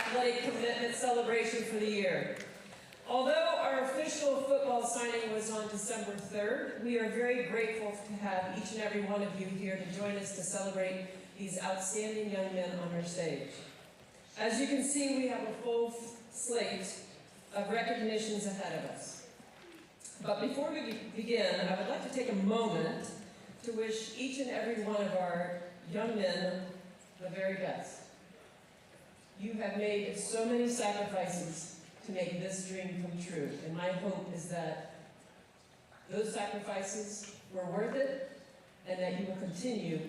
athletic commitment celebration for the year. Although our official football signing was on December 3rd, we are very grateful to have each and every one of you here to join us to celebrate these outstanding young men on our stage. As you can see, we have a full slate of recognitions ahead of us. But before we begin, I would like to take a moment to wish each and every one of our young men the very best. You have made so many sacrifices to make this dream come true, and my hope is that those sacrifices were worth it, and that you will continue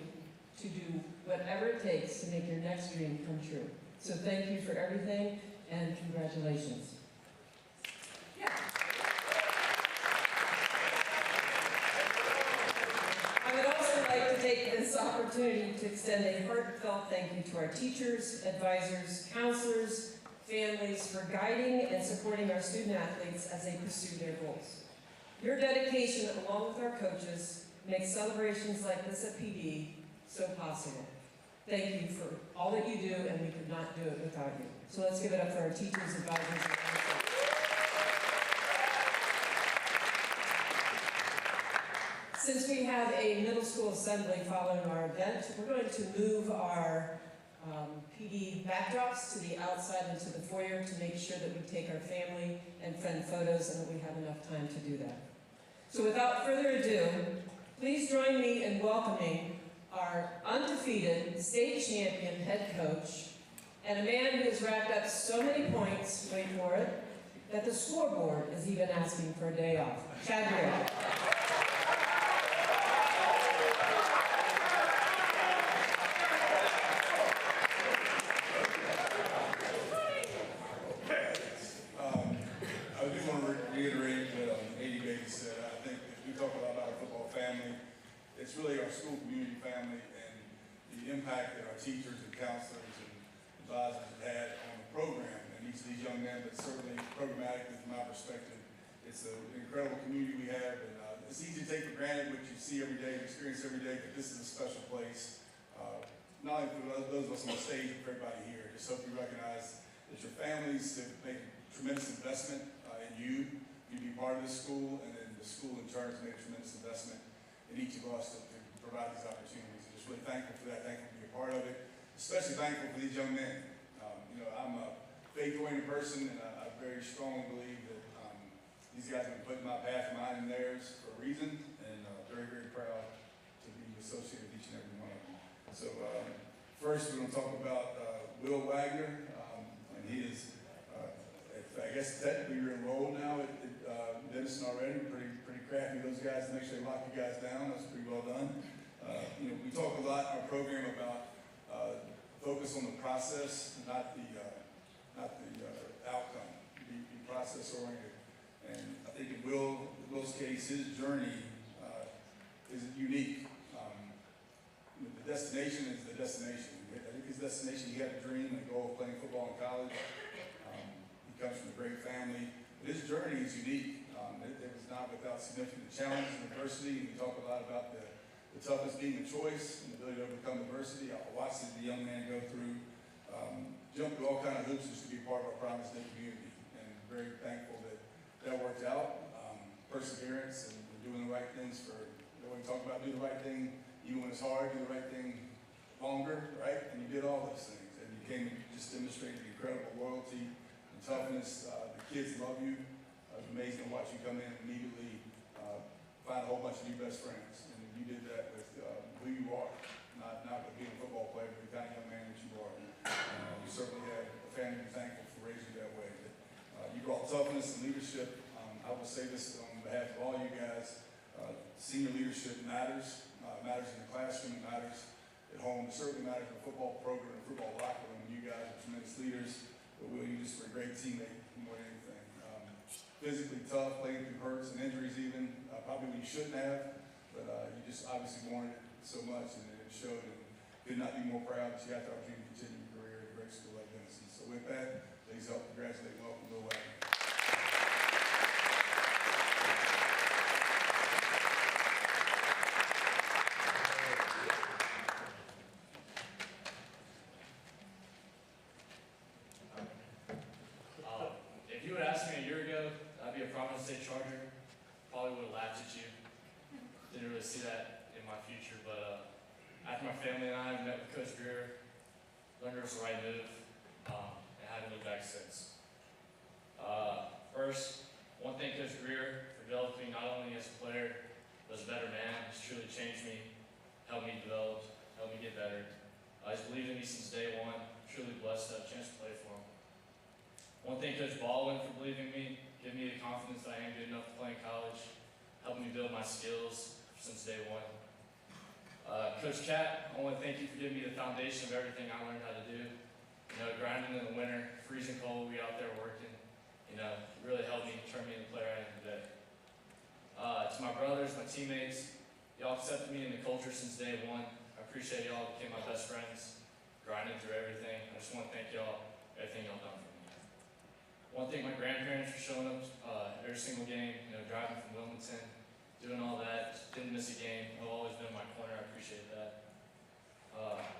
to do whatever it takes to make your next dream come true. So thank you for everything, and congratulations. I would also like to take this opportunity to extend a heartfelt thank you to our teachers, advisors, counselors, families for guiding and supporting our student athletes as they pursue their goals. Your dedication, along with our coaches, makes celebrations like this at PD so possible. Thank you for all that you do, and we could not do it without you. So let's give it up for our teachers, advisors, and counselors. Since we have a middle school assembly following our event, we're going to move our PD backdrops to the outside into the foyer to make sure that we take our family and friend photos and that we have enough time to do that. So without further ado, please join me in welcoming our undefeated state champion head coach and a man who has racked up so many points, wait for it, that the scoreboard is even asking for a day off. Chad Greer. It's really our school community family and the impact that our teachers and counselors and advisors have had on the program and each of these young men, but certainly programmatically from my perspective, it's an incredible community we have, and it's easy to take for granted what you see every day, experience every day, but this is a special place, not only for those of us on the stage, but for everybody here. Just hope you recognize that your families have made a tremendous investment in you to be part of this school, and then the school in turn has made a tremendous investment in each of us to provide these opportunities. I'm just really thankful for that, thankful to be a part of it, especially thankful for these young men. I'm a faith-oriented person, and I very strongly believe that these guys have been put in my path, mine and theirs, for a reason, and very, very proud to be associated with each and every one of them. So first we're going to talk about Will Wagner, and he is, I guess technically you're enrolled now at Denison already. Pretty crafty, those guys, to make sure they lock you guys down. That's pretty well done. We talk a lot in our program about focus on the process, not the outcome. Be process oriented. And I think in Will's case, his journey is unique. The destination is the destination. I think his destination, he had a dream, a goal of playing football in college. He comes from a great family. But his journey is unique. It was not without significant challenge and adversity. And we talk a lot about the toughness being a choice and the ability to overcome adversity. I watched the young man go through, jump through all kinds of hoops just to be part of our Providence community. And very thankful that worked out. Perseverance and doing the right things when we talk about doing the right thing, even when it's hard, do the right thing longer, right? And you did all those things. And you came and just demonstrated incredible loyalty and toughness. The kids love you. It was amazing to watch you come in and immediately find a whole bunch of new best friends. And you did that with who you are, not with being a football player, but the kind of young man that you are. You certainly have a family to be thankful for raising you that way. But, you brought toughness and leadership. I will say this on behalf of all you guys. Senior leadership matters. Matters in the classroom, it matters at home. It certainly matters in the football program, the football locker room. You guys are tremendous leaders. But Will, you just were a great teammate more than anything. Physically tough, playing through hurts and injuries even, probably when you shouldn't have, but you just obviously wanted it so much, and it showed, and could not be more proud that you got the opportunity to continue your career at a great school like Denison. So with that, please help congratulate and welcome Will Wagner. see that in my future, but after my family and I met with Coach Greer, learned it was the right move, and haven't looked back since. First, I want to thank Coach Greer for developing me not only as a player, but as a better man. He's truly changed me, helped me develop, helped me get better. He's believed in me since day one. Truly blessed to have a chance to play for him. I want to thank Coach Baldwin for believing in me, giving me the confidence that I am good enough to play in college, helping me build my skills since day one. Coach Cat, I want to thank you for giving me the foundation of everything I learned how to do. You know, grinding in the winter, freezing cold, we out there working. You know, it really helped me turn me into the player I am today. To my brothers, my teammates, y'all accepted me in the culture since day one. I appreciate y'all, became my best friends, grinding through everything. I just want to thank y'all, everything y'all done for me. I want to thank my grandparents for showing up every single game, you know, driving from Wilmington, doing all that, just didn't miss a game. They've always been in my corner, I appreciate that.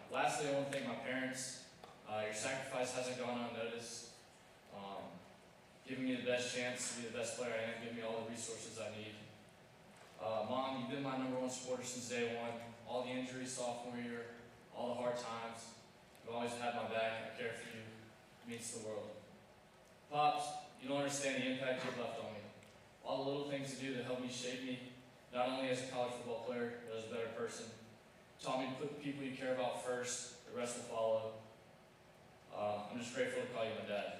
Lastly, I want to thank my parents. Your sacrifice hasn't gone unnoticed. Giving me the best chance to be the best player I am, giving me all the resources I need. Mom, you've been my #1 supporter since day one. All the injuries sophomore year, all the hard times. You've always had my back. I care for you. It means the world. Pops, you don't understand the impact you've left on me. All the little things you do that help me shape me, not only as a college football player, but as a better person. Taught me to put the people you care about first, the rest will follow. I'm just grateful to call you my dad.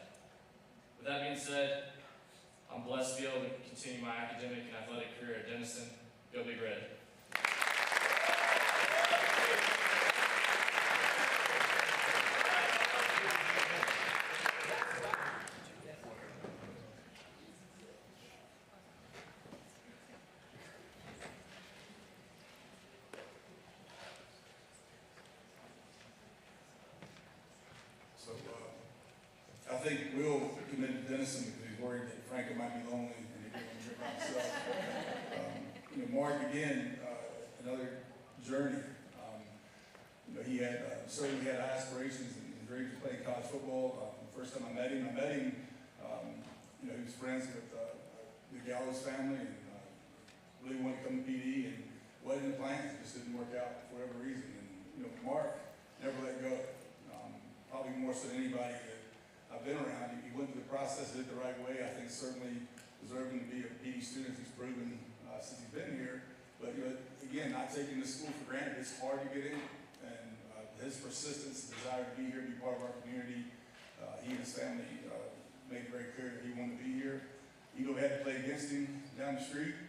With that being said, I'm blessed to be able to continue my academic and athletic career at Denison. Go Big Red. So I think Will committed to Denison because he's worried that Franco might be lonely and he didn't want to trip by himself. You know, Mark, again, another journey. You know, he had certainly had aspirations and dreams of playing college football. The first time I met him, you know, he was friends with the Gallows family and really wanted to come to PD and wasn't in the plans. It just didn't work out for whatever reason. And, you know, Mark never let go. Probably more so than anybody that I've been around. He went through the process, did it the right way. I think certainly deserving to be a PD student. He's proven since he's been here. But you know, again, not taking the school for granted. It's hard to get in, and his persistence, desire to be here, be part of our community. He and his family made it very clear that he wanted to be here. Even though we had to play against him down the street,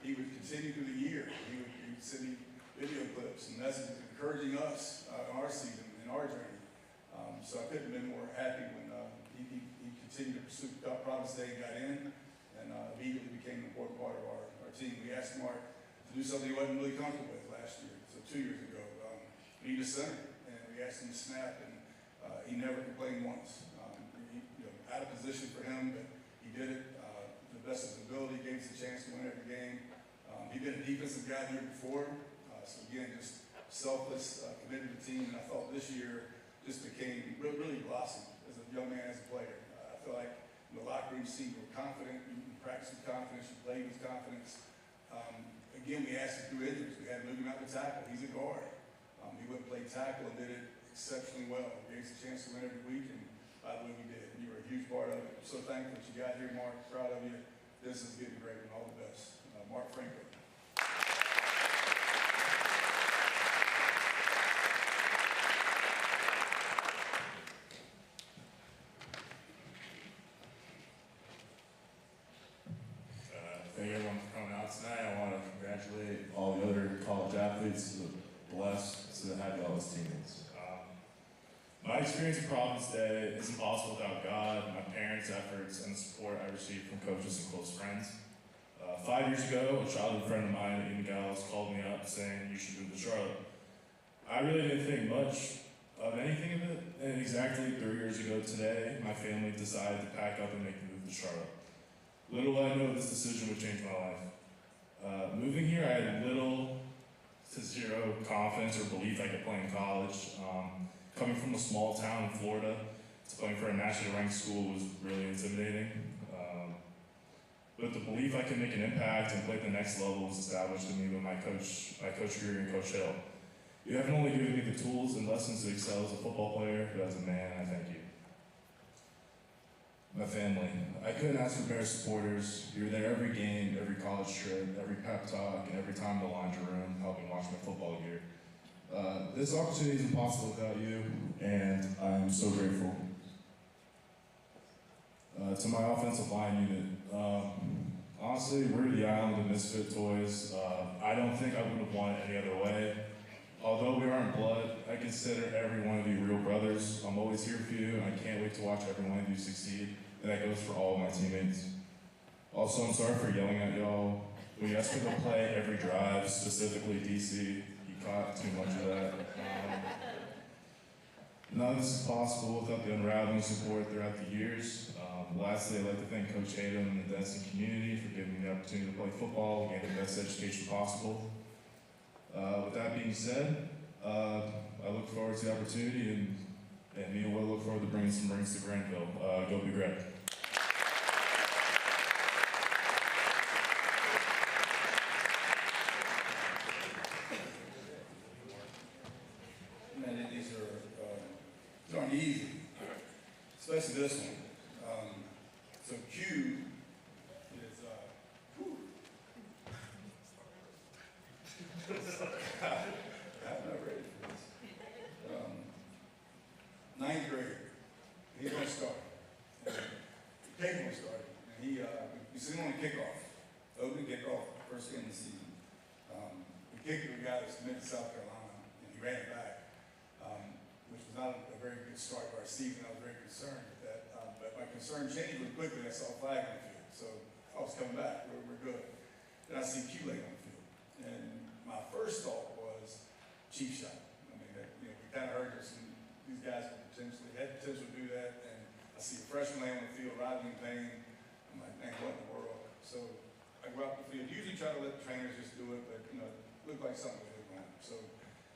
he would continue through the year. He would send me video clips and messages encouraging us in our season, in our journey. So I couldn't have been more happy when he continued to pursue Providence Day and got in, and immediately became an important part of our team. We asked Mark to do something he wasn't really comfortable with last year, so 2 years ago. We need a center, and we asked him to snap, and he never complained once. You know, out of position for him, but he did it to the best of his ability, gave us a chance to win every game. He'd been a defensive guy the year before, so again, just selfless, committed to the team, and I thought this year just became really blossomed as a young man, as a player. I feel like in the locker room, you were confident, you practiced with confidence, you played with confidence. Again, we asked him through injuries. We had to move him out to tackle. He's a guard. He went and played tackle and did it exceptionally well. He gave us a chance to win every week, and by the way, we did. You were a huge part of it. I'm so thankful that you got here, Mark. Proud of you. This is getting great, and all the best. Mark Franco. Thank everyone for coming out tonight. I want to congratulate all the other college athletes who are blessed to have y'all as teammates. My experience at Providence Day isn't possible without God, my parents' efforts, and the support I received from coaches and close friends. 5 years ago, a childhood friend of mine, Ian Gallows, called me up saying you should move to Charlotte. I really didn't think much of anything of it, and exactly 3 years ago today, my family decided to pack up and make the move to Charlotte. Little did I know this decision would change my life. Moving here, I had little to zero confidence or belief I could play in college. Coming from a small town in Florida to playing for a nationally ranked school was really intimidating. but the belief I can make an impact and play at the next level was established in me with my coach Greer and Coach Hill. You haven't only given me the tools and lessons to excel as a football player, but as a man, I thank you. My family. I couldn't ask for better supporters. You were there every game, every college trip, every pep talk, and every time in the laundry room, helping watch my football gear. This opportunity is impossible without you, and I am so grateful. To my offensive line unit, honestly, we're the island of misfit toys. I don't think I would have won it any other way. Although we aren't blood, I consider every one of you real brothers. I'm always here for you, and I can't wait to watch every one of you succeed. And that goes for all of my teammates. Also, I'm sorry for yelling at y'all. We asked me to play every drive, specifically DC. He caught too much of that. None of this is possible without the unraveling support throughout the years. Lastly, I'd like to thank Coach Tatum and the Denison community for giving me the opportunity to play football and get the best education possible. With that being said, I look forward to the opportunity, and me and Will look forward to bringing some rings to Granville. Go Big Red. Man, these aren't easy, especially this one. So Q is, I'm not ready for this. Ninth grade, he's gonna start. Taking him started, and we seen him on the kickoff, open kickoff, first game of the season. We kicked to a guy that's committed to South Carolina, and he ran it back, which was not a very good start to our season. I was very concerned with that, but my concern changed really quickly. I saw a flag on the field, so I was coming back. We're good. Then I see Q leg on the field, and my first thought was cheap shot. I mean, we kind of heard this, and these guys had potential to do that, and I see a freshman laying on the field, riding in pain. I'm like, man, what in the world? So I go out the field. Usually try to let the trainers just do it, but it looked like something was going on. So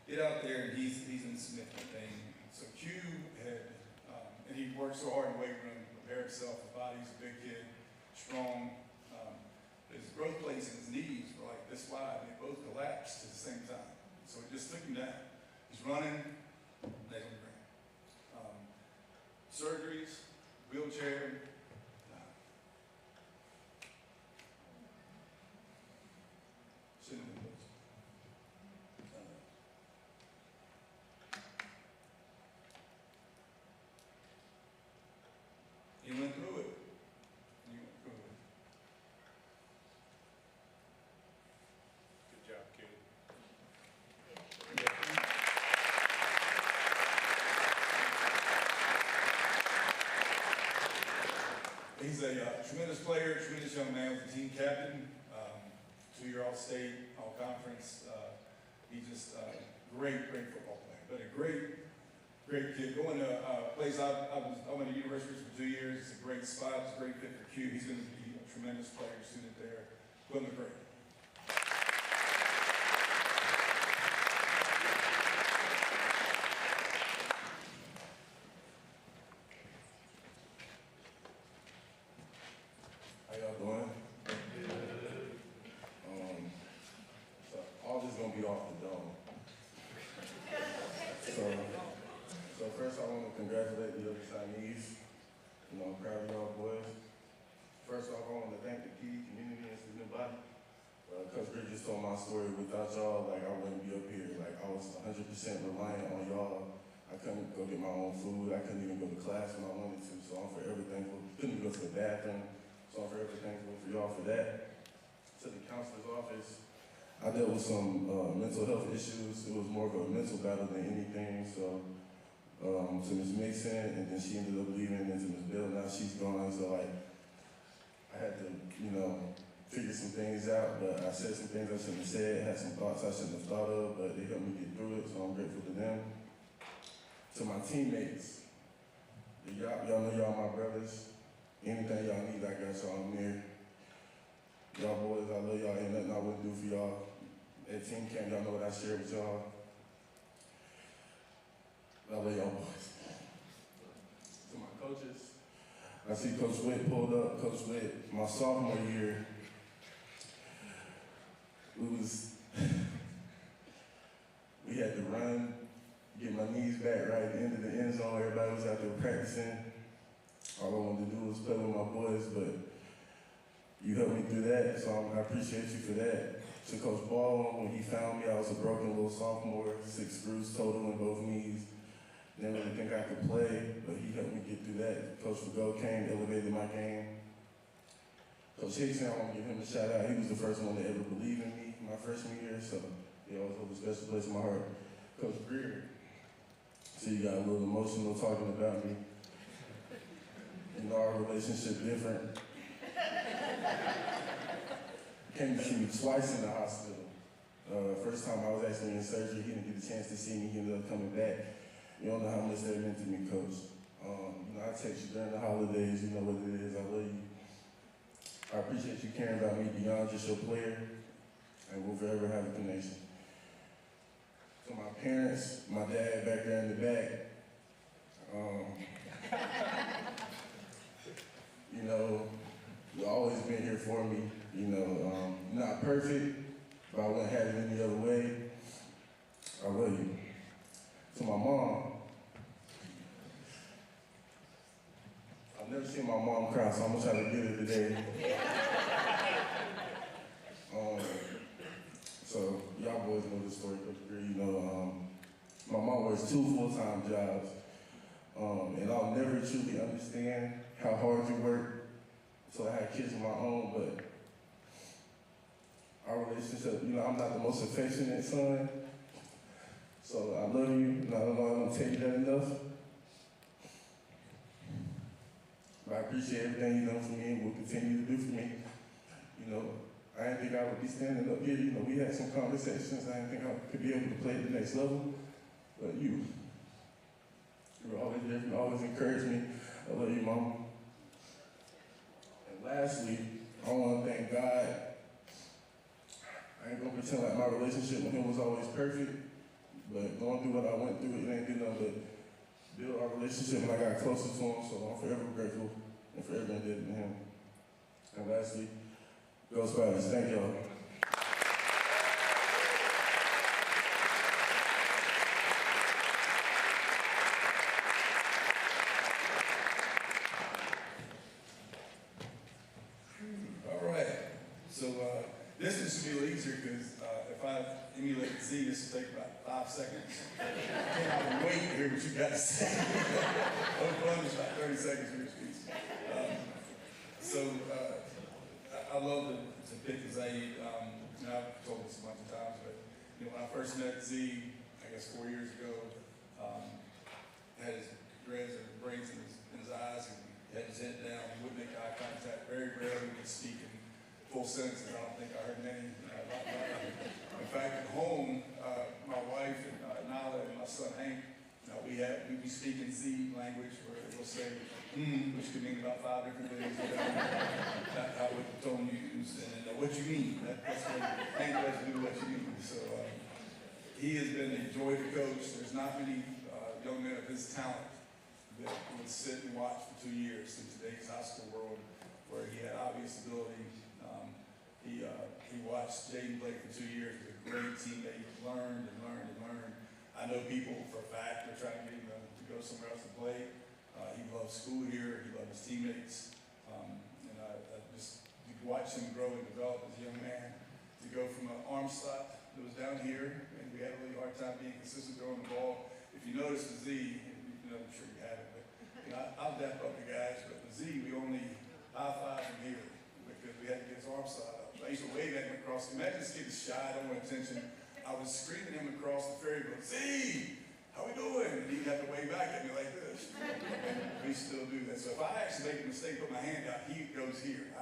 get out there, and he's in significant pain. So Q had, and he worked so hard in the weight room, prepared himself. His body's a big kid, strong. His growth plates in his knees were like this wide, and they both collapsed at the same time. So it just took him down. He's running, leg on the ground. Surgeries, wheelchair. Shouldn't have been those. He went through it. Good job, kid. He's a tremendous player, tremendous young man, was a team captain, 2-year All-State, All-Conference. He's just a great football player, but a great kid. Going to place, I went to university for 2 years. It's a great spot. It's a great fit for Q. He's going to be a tremendous player, student there. Put him to great. How y'all doing? So all this gonna be off the dome. So first I want to congratulate the other signees. I'm proud of y'all boys. First off, I want to thank the PD community and student body. Coach Greg just told my story. Without y'all, I wouldn't be up here. I was 100% reliant on y'all. I couldn't go get my own food. I couldn't even go to class when I wanted to. So I'm forever thankful. Couldn't even go to the bathroom. So I'm forever thankful for y'all for that. To the counselor's office, I dealt with some mental health issues. It was more of a mental battle than anything. So to Ms. Mason, and then she ended up leaving, and to Ms. Bill, now she's gone. So I had to, figure some things out, but I said some things I shouldn't have said, had some thoughts I shouldn't have thought of, but they helped me get through it, so I'm grateful to them. To my teammates, y'all know y'all my brothers. Anything y'all need, I got y'all. I'm here. Y'all boys, I love y'all. Ain't nothing I wouldn't do for y'all. At team camp, y'all know what I share with y'all. I love y'all boys. To my coaches, I see Coach Witt pulled up. Coach Witt, my sophomore year, we had to run, get my knees back right at the end of the end zone. Everybody was out there practicing. All I wanted to do was play with my boys, but you helped me through that, so I appreciate you for that. To Coach Ball, when he found me, I was a broken little sophomore, 6 screws total in both knees. Didn't really think I could play, but he helped me get through that. Coach Gould came, elevated my game. Coach Hickson, I want to give him a shout out. He was the first one to ever believe in me my freshman year, so he always holds a special place in my heart. Coach Greer, so you got a little emotional talking about me. You know, our relationship different. Came to see me twice in the hospital. First time I was actually in surgery, he didn't get a chance to see me. He ended up coming back. You don't know how much that meant to me, Coach. You know, I text you during the holidays. You know what it is. I love you. I appreciate you caring about me beyond just your player, and we'll forever have a connection. To my parents, my dad back there in the back. You know, you've always been here for me. You know, not perfect, but I wouldn't have it any other way. I love you. To my mom, I've never seen my mom cry, so I'm gonna try to get her today. So y'all boys know the story, Coach Greer. You know, my mom works 2 full-time jobs, and I'll never truly understand how hard you work. So I had kids of my own, but our relationship, you know, I'm not the most affectionate son, so I love you, and I don't know if I'm gonna tell you that enough. But I appreciate everything you've done for me and will continue to do for me. You know, I didn't think I would be standing up here. You know, we had some conversations. I didn't think I could be able to play at the next level, but you were always there for me, always encouraged me. I love you, Mama. And lastly, I want to thank God. I ain't gonna pretend like my relationship with him was always perfect, but going through what I went through, it ain't do nothing but build our relationship, and I got closer to him, so I'm forever grateful and forever indebted to him. And lastly, go Spiders. Thank y'all. All right. So this one should be a little easier because if I emulate Z, this will take about 5 seconds. I can't wait to hear what you got to say. Oakland is about 30 seconds for your speech. I love to pick Z. I've told this a bunch of times, but you know, when I first met Z, I guess 4 years ago, had his dreads and braids in his eyes, and had his head down. He wouldn't make eye contact. Very rarely would speak in full sentences. I don't think I heard many. In fact, at home, my wife and Nala and my son Hank, we'd be speaking Z language, where we'll say which could mean about 5 different things. How would the tone you use, and then what you mean. That's what Hank does do, what you mean. So he has been a joy to coach. There's not many young men of his talent that would sit and watch for 2 years in today's high school world, where he had obvious ability. He watched Jaden play for 2 years. He was a great teammate. He learned and learned and learned. I know people for a fact they're trying to get him to go somewhere else to play. He loves school here. He loves his teammates. And I just watch him grow and develop as a young man. To go from an arm slot that was down here, and we had a really hard time being consistent throwing the ball. If you notice the Z, I'm sure you haven't, but I'll dap up the guys, but the Z, we only high-five from here because we had to get his arm slot up. I used to wave at him across. Imagine this kid is shy, don't want attention. I was screaming him across the ferry boat, Z, how we doing? And he'd have to wave back at me like this. We still do that. So if I actually make a mistake, put my hand out, he goes here.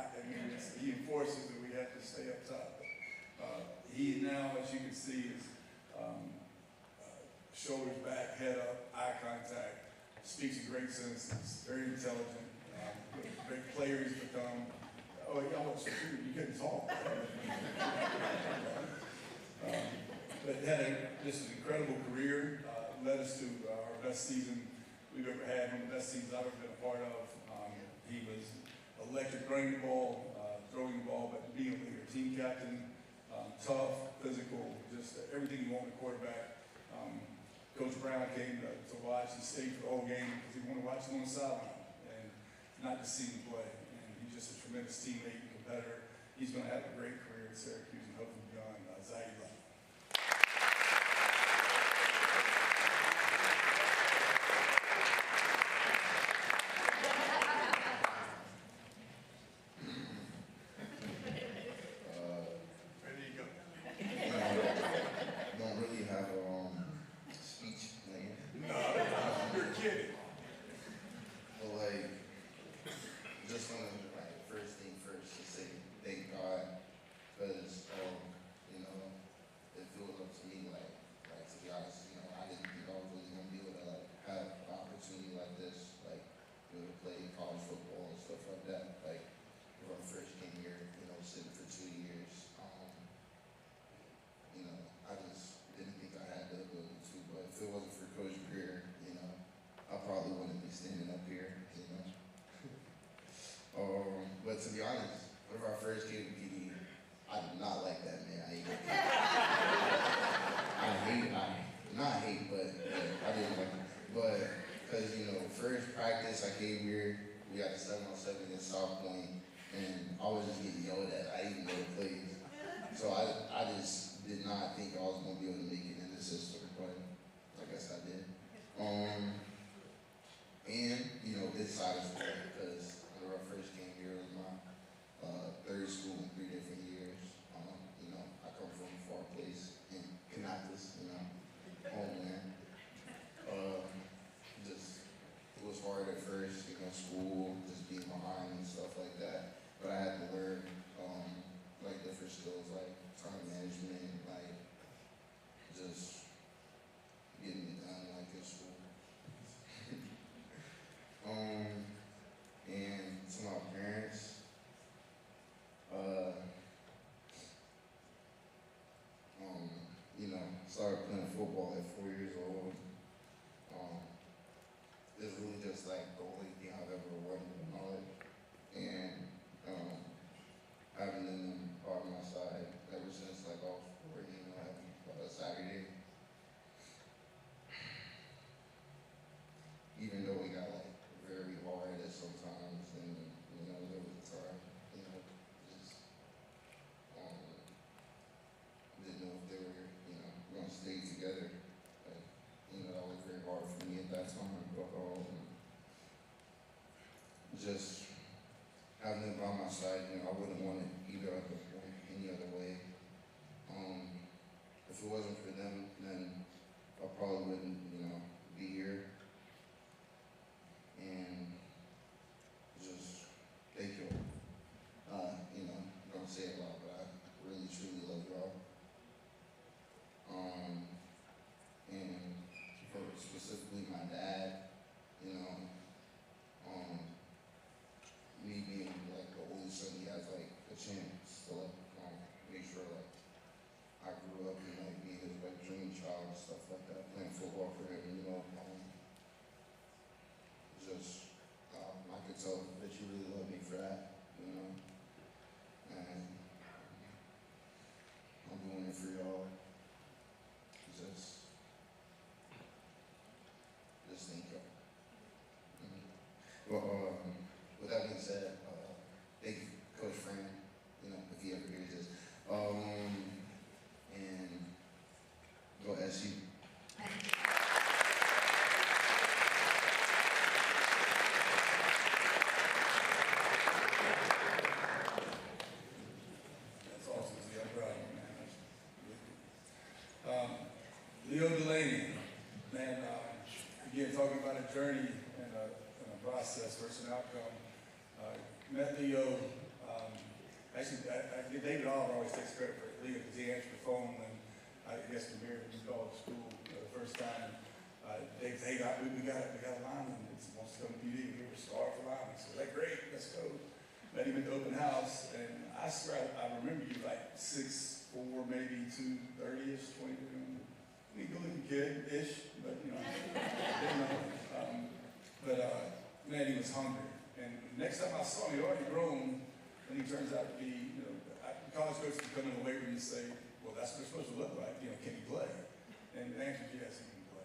He enforces that we have to stay up top. He now, as you can see, is shoulders back, head up, eye contact, speaks in great sentences, very intelligent, great player he's become. Oh, y'all was you couldn't talk. But had just an incredible career, led us to our best season we've ever had, one of the best seasons I've ever been a part of. He was electric, running the ball, throwing the ball, but being a leader, team captain, tough, physical, just everything you want in a quarterback. Coach Brown came to watch. He stayed for the whole game because he wanted to watch him on the sideline and not to see him play. And he's just a tremendous teammate and competitor. He's going to have a great career at Syracuse and hopefully beyond. Zach, don't really have a speech plan. no, you're kidding. But like, just want to first thing first to say thank God, because you know, it feels up to me like to be honest, you know, I didn't think I was really gonna be able to have an opportunity like this, like be able to play college football and stuff like that. Like when I first came here, you know, sitting for 2 years, you know, I just didn't think I had the ability to. But if it wasn't for Coach Greer, you know, I probably wouldn't be standing up here, you know. But to be honest, whenever I first came to PD, I did not like that man. Not hate, but I didn't like him. But, because, you know, first practice I came here, we got a 7-on-7 against South Point, and I was just getting yelled at. I didn't know the plays. So I just did not think I was going to be able to make it in the system, but I guess I did. And, you know, this side is great because when I first came here, it was my third school in 3 different years. You know, I come from a far place in Canapolis, you know, homeland. Just, it was hard at first, you know, school, just being behind and stuff like that. But I had to learn, like, different skills, like time management, like, just getting it done, like, in school. And to my parents, you know, started playing football at 4 years old. It's really just like the only thing I've ever wanted in my life. And having them by my side ever since like all 4, you know, having Saturday. Even though we got like very hard at sometimes, and you know, there was a time, you know, just didn't know if they were, you know, gonna stay together. But, you know, that was very hard for me at that time. But just having them by my side, you know, I wouldn't want it either other way, any other way. If it wasn't for them, then I probably wouldn't, you know, be here. And just thank you. You know, I don't say it a lot, but I really truly love y'all. And for specifically my dad, you know, me being like the only son, he has like a chance to like make sure like I grew up and like be his like dream child and stuff like that, playing football for him, you know. Just I could tell that you really love me for that, you know. And I'm doing it for y'all. Just thank y'all. Well, with that being said, thank you, Coach Fran, you know, if he ever hears this. And go SU. That's awesome. See, I'm proud of you, man. Leo Delaney, man, again, talking about a journey and a process versus an outcome. Met Leo, actually, David Oliver always takes credit for Leo because he answered the phone when I guess the mayor when he called the school the first time. They got a lineman that wants to come to PD. We were starved for linemen. So they're great, let's go. Met him at the open house, and I swear I remember you like 6'4", maybe 230-ish, 20. Good looking kid-ish, but you know, man, he was hungry and next time I saw him, he'd already grown, and he turns out to be, college coaches can come in the weight room and say, well, that's what it's supposed to look like, can he play? And the answer is yes, he can play.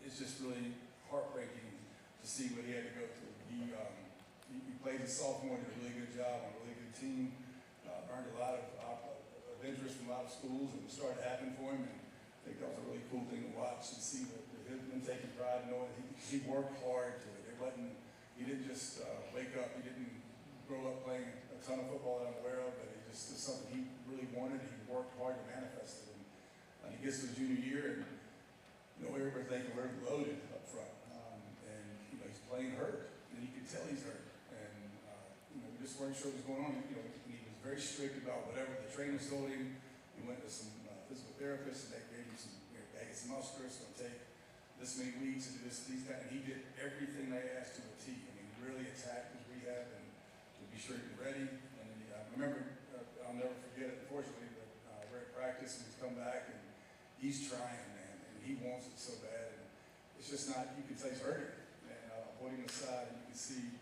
It's just really heartbreaking to see what he had to go through. He played as a sophomore, did a really good job on a really good team, earned a lot of interest from a lot of schools, and it started happening for him. And I think that was a really cool thing to watch and see him taking pride, knowing that he worked hard to it. He didn't just wake up. He didn't grow up playing a ton of football that I'm aware of, but it just is something he really wanted. He worked hard to manifest it. And he gets to his junior year, and we're thinking we're loaded up front, and he's playing hurt, and you can tell he's hurt, and we just weren't sure what was going on. He was very strict about whatever the trainers told him. He went to some physical therapists, and they gave him some, hey, it's muscular, it's going to take this many weeks to do this, these guys, and he did everything they asked to a T. I mean, really attacked his rehab and to be sure he was ready. And then I remember, I'll never forget it, unfortunately, but we're at practice and he's come back and he's trying, man, and he wants it so bad. And it's just not, you can tell he's hurting. And I pulled him aside and you can see,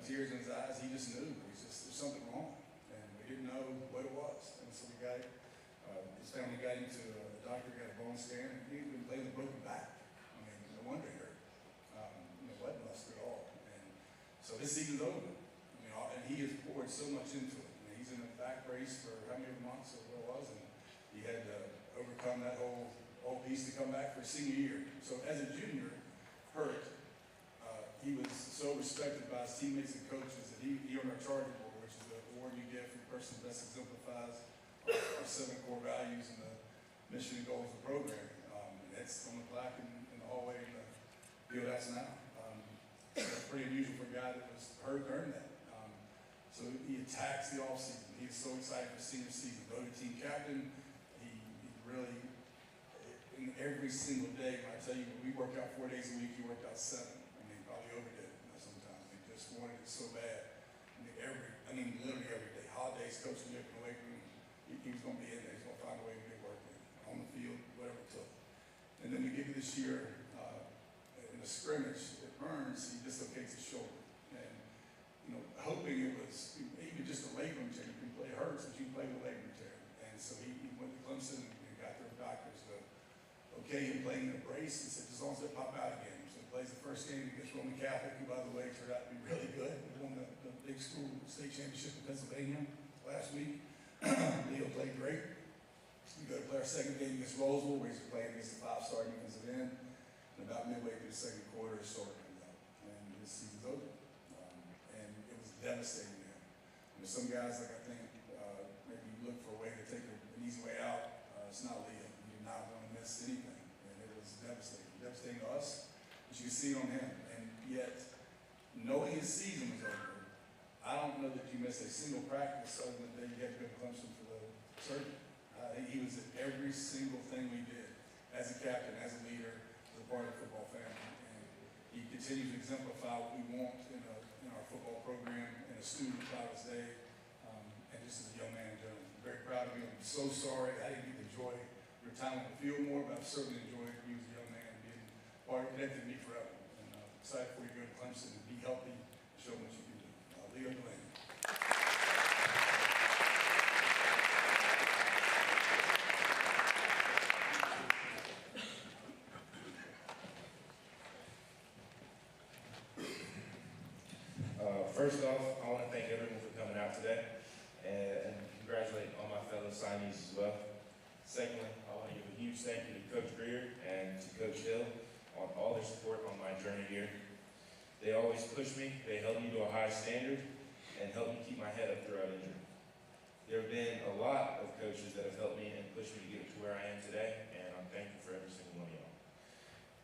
tears in his eyes. He just knew. There's something wrong. And we didn't know what it was. And so we got his family got him to a doctor, got a bone scan, and he'd been playing a broken back. No wonder he hurt. Wasn't muscle at all. And so this season's over. And he has poured so much into it. He's in a back brace for how many months or what it was, and he had to overcome that whole piece to come back for his senior year. So as a junior, hurt, he was so respected by his teammates and coaches that he earned our Charter Award, which is the award you get for the person that best exemplifies our 7 core values and the mission and goals of the program. And that's on the plaque in the hallway in the field house now. It's pretty unusual for a guy that was hurt to earn that. So he attacks the offseason. He is so excited for senior season. Voted team captain. He really, in every single day, when I tell you, we work out 4 days a week, he worked out 7. Probably overdid it sometimes. He just wanted it so bad. Literally every day. Holidays, coaching up in the weight room. He was going to be in there. He's going to find a way to get work on the field, whatever it took. And then we get to this year, in a scrimmage at Burns, he dislocates his shoulder. And, hoping it was even just a labrum tear. You can play hurts, but you can play with a labrum tear. And so he went to Clemson and got their doctors to okay him playing in a brace. He said, as long as they pop out again. So he plays the first game against Roman Catholic, who, by the way, turned out to be really good. He won the big school state championship in Pennsylvania last week. Leo played great. We go to play our second game against Roseville, where he's playing against the 5-star defensive end. And about midway through the second quarter, his shoulder comes out. And his season's over. And it was devastating to him. There's some guys, I think, maybe look for a way to take an easy way out. It's not Leo. He did not want to miss anything. And it was devastating. Devastating to us, but you can see it on him. And yet, knowing his season was over, I don't know that you missed a single practice other than the day you had to go to Clemson for the surgery. He was at every single thing we did as a captain, as a leader, as a part of the football family. And he continues to exemplify what we want in our football program and a student of Providence Day, and just as a young man in general. I'm very proud of you. I'm so sorry I didn't get to enjoy your time on the field more, but I've certainly enjoyed you as a young man and being part of connected to me forever. And excited for you to go to Clemson and be healthy and show what you can do. Leo Delaney. First off, I want to thank everyone for coming out today and congratulate all my fellow signees as well. Secondly, I want to give a huge thank you to Coach Greer and to Coach Hill on all their support on my journey here. They always push me, they held me to a high standard, and helped me keep my head up throughout injury. There have been a lot of coaches that have helped me and pushed me to get to where I am today, and I'm thankful for every single one of y'all.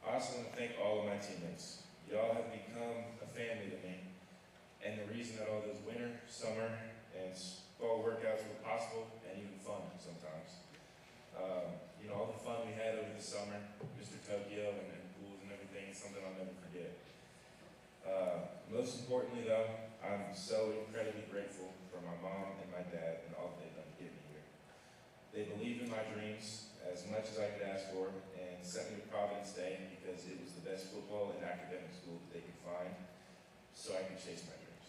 I also want to thank all of my teammates. Y'all have become a family to me, and the reason that all those winter, summer, and fall workouts were possible, and even fun sometimes. All the fun we had over the summer, Mr. Tokyo and pools and everything, is something I'll never forget. Most importantly though, I'm so incredibly grateful for my mom and my dad and all that they've done to get me here. They believed in my dreams as much as I could ask for and sent me to Providence Day because it was the best football and academic school that they could find so I could chase my dreams.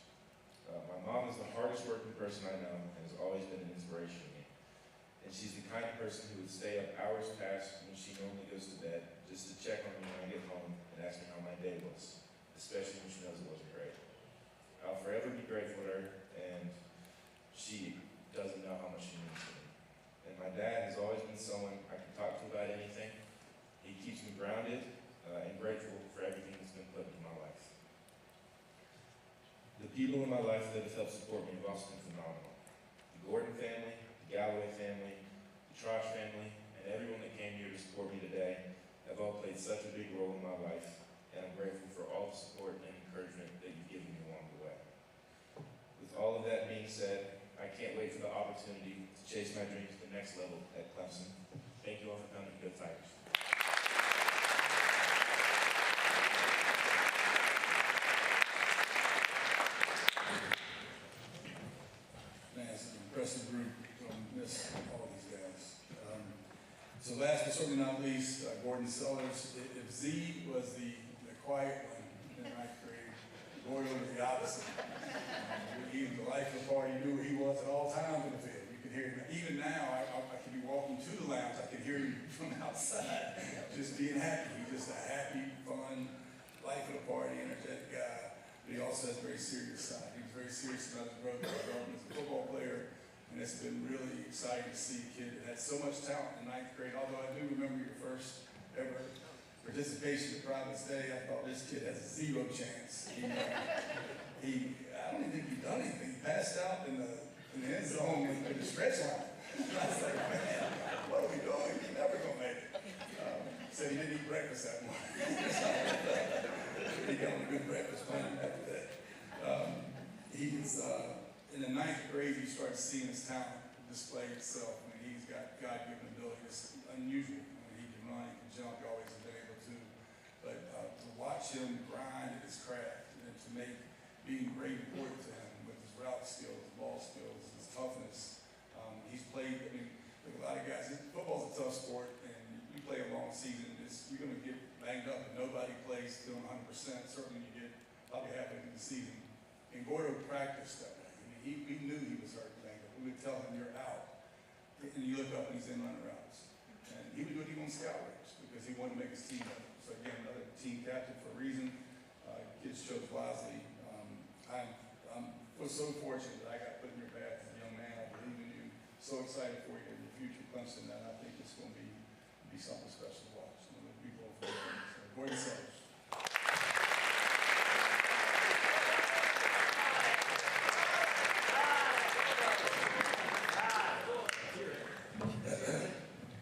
My mom is the hardest working person I know and has always been an inspiration to me. And she's the kind of person who would stay up hours past when she normally goes to bed just to check on me when I get home and ask me how my day was, especially when she knows it wasn't great. I'll forever be grateful to her, and she doesn't know how much she means to me. And my dad has always been someone I can talk to about anything. He keeps me grounded and grateful for everything that's been put into my life. The people in my life that have helped support me have also been phenomenal. The Gordon family, the Galloway family, the Trosh family, and everyone that came here to support me today have all played such a big role in my life, and I'm grateful for all the support and encouragement that you've given me along the way. With all of that being said, I can't wait for the opportunity to chase my dreams to the next level at Clemson. Thank you all for coming. Go Tigers. Man, it's an impressive group. Don't miss all these guys. So last but certainly not least, Gordon Sellers. If Z was the quiet one in ninth grade, Gordon was the opposite. He was the life of the party. You knew where he was at all times in the field. You could hear him. Even now, I could be walking to the lounge. I could hear him from outside, just being happy. He's just a happy, fun, life of the party, energetic guy. But he also has a very serious side. He was very serious about his brother as a football player. And it's been really exciting to see a kid that had so much talent in ninth grade. Although I do remember your first ever participation at Providence Day, I thought this kid has zero chance. I don't even think he done anything. He passed out in the end zone with the stretch line. I was like, man, what are we doing? He's never gonna make it. Said he didn't eat breakfast that morning. He got a good breakfast plan after that. He was in the ninth grade. You start seeing his talent display itself. I mean, he's got God-given ability. It's unusual. I mean, he can run, he can jump. He always has been able to. But to watch him grind at his craft and to make being great important to him with his route skills, his ball skills, his toughness. He's played. I mean, like a lot of guys. Football's a tough sport, and you play a long season. You're going to get banged up, and nobody plays still 100%. Certainly, you get probably halfway through the season. And Gordo practiced that way. I mean, we knew he was hurt and banged up. We would tell him, "You're out," and you look up and he's in running routes. And he would do it even on scout race because he wanted to make his team better. So again, another team captain for a reason. Kids chose wisely. I'm so fortunate that I got put in your path as a young man. I believe in you. So excited for you in your future, Clemson, and I think it's going to be something special to watch. So be going for it. So, Gordon Sellers.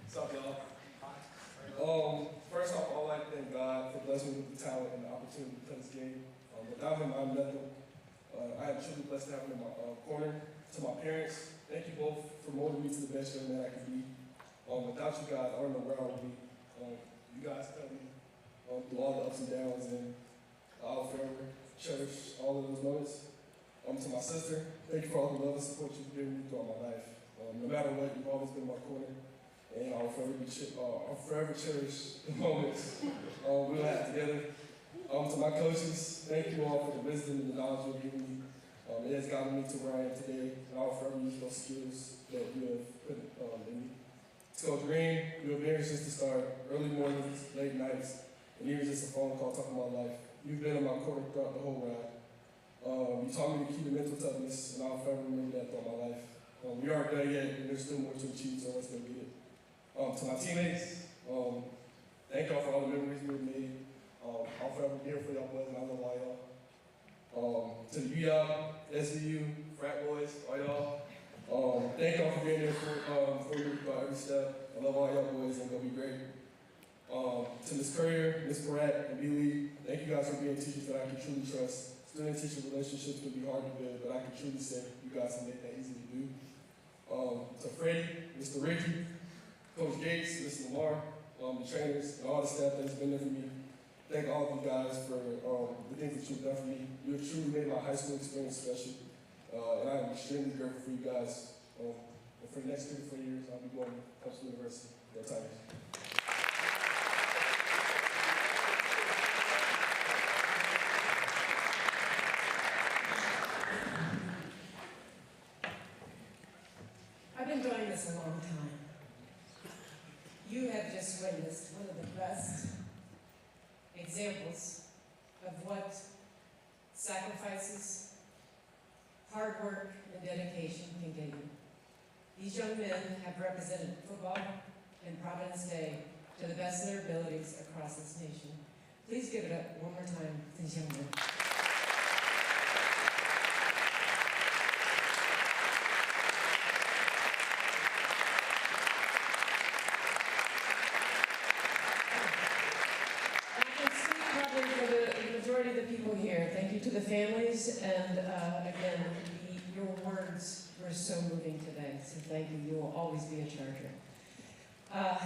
What's up, y'all? First off, I'd like to thank God for blessing me with the talent and the opportunity to play this game. Without him, I'm nothing. I am truly blessed to have him in my corner. To my parents, thank you both for molding me to the best young man I can be. Without you guys, I don't know where I would be. You guys helped me through all the ups and downs, and I'll forever cherish all of those moments. To my sister, thank you for all the love and support you've given me throughout my life. No matter what, you've always been in my corner, and I'll forever cherish the moments we'll have together. To my coaches, thank you all for the wisdom and the knowledge you've given me. It has gotten me to where I am today, and I'll forever use those skills that you have put in me. To Coach Green, you have been here since the start, early mornings, late nights, and even just a phone call talking about life. You've been in my corner throughout the whole ride. You taught me to keep the mental toughness, and I'll forever remember that throughout my life. We aren't done yet, and there's still more to achieve, so let's go get it. To my teammates, thank y'all for all the memories we've made. I'll forever be here for y'all boys, and I love all y'all. To the UYOP, SVU, frat boys, all y'all. Thank y'all for being there for me throughout every step. I love all y'all boys, and gonna be great. To Ms. Courier, Ms. Barat, and B-Lee, thank you guys for being teachers that I can truly trust. Student-teacher relationships can be hard to build, but I can truly say you guys can make that easy to do. To Freddie, Mr. Ricky, Coach Gates, Mr. Lamar, the trainers, and all the staff that's been there for me. Thank all of you guys for the things that you've done for me. You have truly made my high school experience special, and I am extremely grateful for you guys. And for the next 3 to 4 years, I'll be going to Clemson University. Go Tigers. just witnessed one of the best examples of what sacrifices, hard work, and dedication can get you. These young men have represented football and Providence Day to the best of their abilities across this nation. Please give it up one more time to these young men. The people here. Thank you to the families, and again, your words were so moving today, so thank you. You will always be a Charger.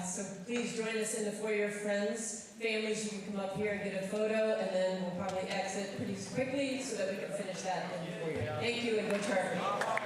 So please join us in the foyer, friends. Families, you can come up here and get a photo, and then we'll probably exit pretty quickly so that we can finish that in the foyer. Thank you, and go Charger.